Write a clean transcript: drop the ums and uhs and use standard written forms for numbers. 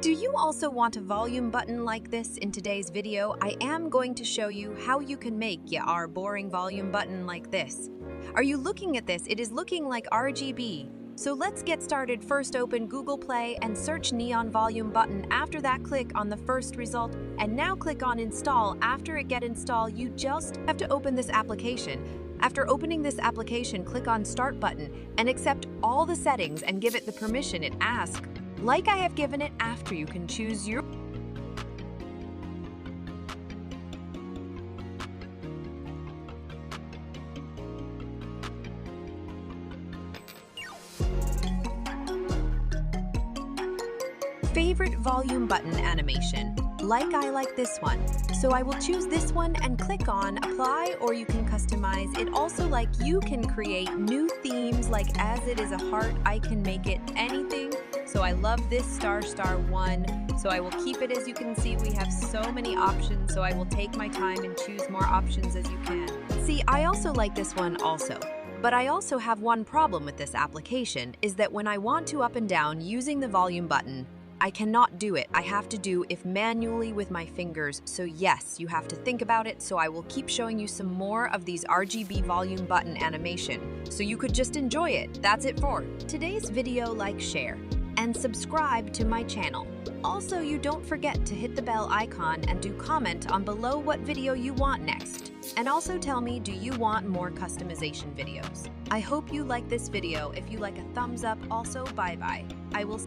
Do you also want a volume button like this? In today's video, I am going to show you how you can make our boring volume button like this. Are you looking at this? It is looking like RGB. So let's get started. First, open Google Play and search neon volume button. After that, click on the first result and now click on install. After it get installed, you just have to open this application. After opening this application, click on start button and accept all the settings and give it the permission it asks. Like I have given it. After, you can choose your favorite volume button animation. I like this one, so I will choose this one and click on apply, or you can customize it. Also, you can create new themes, as it is a heart, I can make it anything. So I love this star one, so I will keep it. As you can see, we have so many options, so I will take my time and choose more options as you can. See, I also like this one also. But I also have one problem with this application, is that when I want to up and down using the volume button, I cannot do it. I have to do it manually with my fingers. So yes, you have to think about it. So I will keep showing you some more of these RGB volume button animation, so you could just enjoy it. That's it for today's video. Like, share, and subscribe to my channel. Also, you don't forget to hit the bell icon and do comment on below what video you want next. And also tell me, do you want more customization videos? I hope you like this video. If you like, a thumbs up. Also, bye-bye. I will